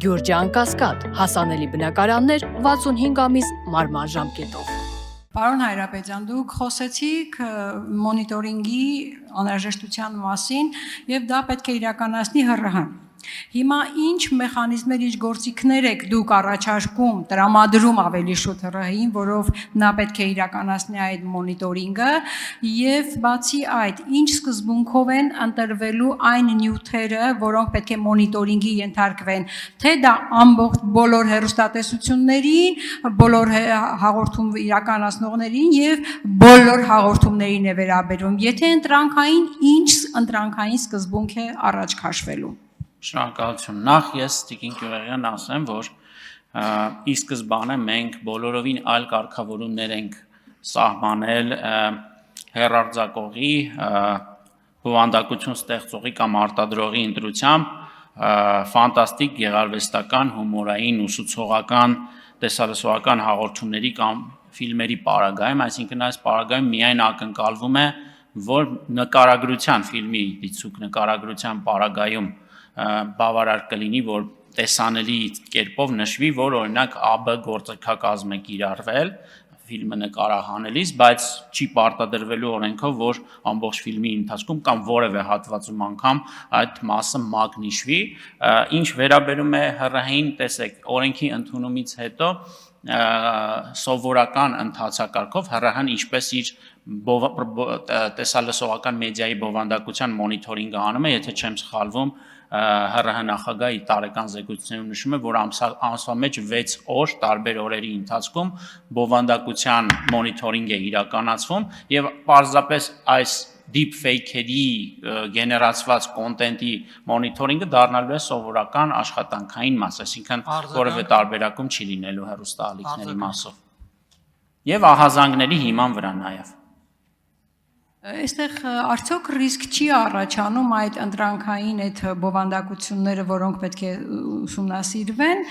Գյուրջան Կասկադ, հասանելի բնակարաններ 65 ամիս մարման ժամկետով։ Պարոն Հայրապետյան, դուք խոսեցիք մոնիտորինգի անհրաժեշտության մասին եւ դա պետք է իրականացնի ՀՌՀ-ն։ Հիմա ինչ մեխանիզմներ, ինչ գործիքներ եք դուք առաջարկում, տրամադրում ավելի շուտ ՀՌՀ-ին, որով նա պետք է իրականացնի այդ մոնիտորինգը եւ բացի այդ, ինչ սկզբունքով են ընտրվելու այն նյութերը, որոնք պետք է մոնիտորինգի ենթարկվեն, թե դա ամբողջ բոլոր հեռուստատեսություններին, բոլոր հաղորդում իրականացնողներին եւ բոլոր հաղորդումներին է վերաբերում։ Եթե ընտրանքային, ինչ ընտրանքային սկզբունք է առաջ քաշվելու։ Շնորհակալություն։ Նախ ես Տիկին Գյուղեղյան ասեմ, որ ի սկզբանե մենք բոլորովին այլ կարգավորումներ ենք սահմանել հեռարձակողի, բովանդակություն ստեղծողի կամ արտադրողի ընտրությամբ ֆանտաստիկ, գեղարվեստական, հումորային, ուսուցողական, տեսալսողական հաղորդումների կամ ֆիլմերի պարագայում, այսինքն այս պարագայում միայն ակնկալվում է, որ նկարագրության ֆիլմի դիցուկ նկարագրության պարագայում բավարար կլինի, որ տեսանելի կերպով նշվի, որ օրինակ ԱԲ գործիքակազմ է կիրառվել ֆիլմը նկարահանելիս, բայց չի պարտադրվելու օրենքով, որ ամբողջ ֆիլմի ընթացքում կամ որևէ հատվածում անգամ այդ մասը մագնիշվի, ինչ վերաբերում է ՀՌՀ-ին, տեսեք, օրենքի ընդունումից հետո սովորական ընթացակարգով ՀՌՀ-ն ինչպես իր տեսալսողական մեդիայի բովանդակության մոնիտորինգը անում է, եթե չեմ սխալվում, ՀՌՀ նախագահի տարեկան զեկույցներում նշում է, որ ամսվա մեջ 6 օր տարբեր օրերի ընթացքում բովանդակության մոնիտորինգ է իրականացվում եւ պարզապես այս deepfake-երի գեներացված կոնտենտի մոնիտորինգը դառնալու է սովորական աշխատանքային մաս, այսինքն որևէ տարբերակում չի լինելու հեռուստաալիքների մասով։ Եվ ահազանգների հիման վրա նաեւ։ Այստեղ արդյոք ռիսկ չի առաջանում այդ ընտրանքային այդ բովանդակությունները, որոնք պետք է ուսումնասիրվեն,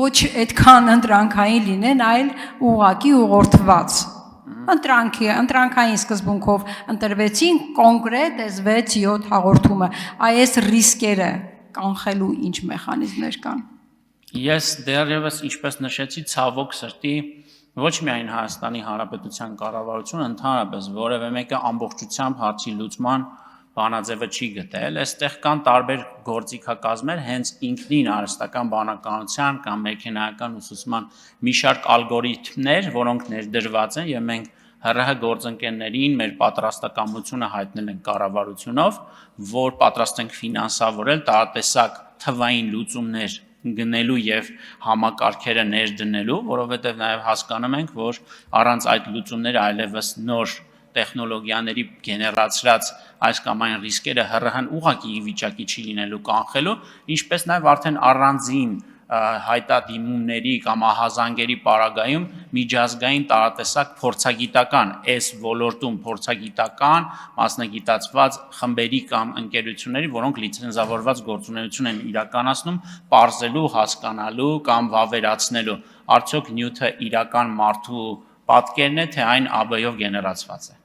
ոչ այդքան ընտրանքային լինեն, այլ ուղղակի ուղղորդված։ Ընտրանքային սկզբունքով ընտրվեցին կոնկրետ այս 6-7 հաղորդումը, այս ռիսկերը կանխելու ինչ մեխանիզմներ կան։ Ես դեռևս ինչպես նշեցի, ցավոք սրտի ոչ միայն Հայաստանի Հանրապետության կառավարությունը, ընդհանրապես որևէ մեկը ամբողջությամբ հարցի լուծման բանաձևը չի գտել, այստեղ կան տարբեր գործիքակազմեր, հենց ինքնին արհեստական բանականության կամ մեքենայական ուսուցման մի շարք ալգորիթմներ, որոնք ներդրված են եւ մենք ՀՌՀ գործընկերներին մեր պատրաստակամությունը հայտնել ենք կառավարությունով, որ պատրաստ ենք ֆինանսավորել տարատեսակ թվային լուծումներ գնելու եւ համակարգերը ներդնելու, որովհետեւ նաեւ հասկանում ենք, որ առանց այդ լուծումները այլևս նոր տեխնոլոգիաների գեներացրած այս կամ այն ռիսկերը ՀՌՀ-ն ուղղակի ի վիճակի չի լինելու կանխելու, ինչպես նաեւ արդեն առանձին հայտադիմումների կամ ահազանգերի պարագայում միջազգային տարատեսակ փորձագիտական այս ոլորտում փորձագիտական մասնագիտացված խմբերի կամ ընկերությունների, որոնք լիցենզավորված գործունեություն են իրականացնում, պարզելու, հասկանալու կամ վավերացնելու արդյոք նյութը իրական մարդու պատկերն է, թե այն ԱԲ-ով գեներացված է։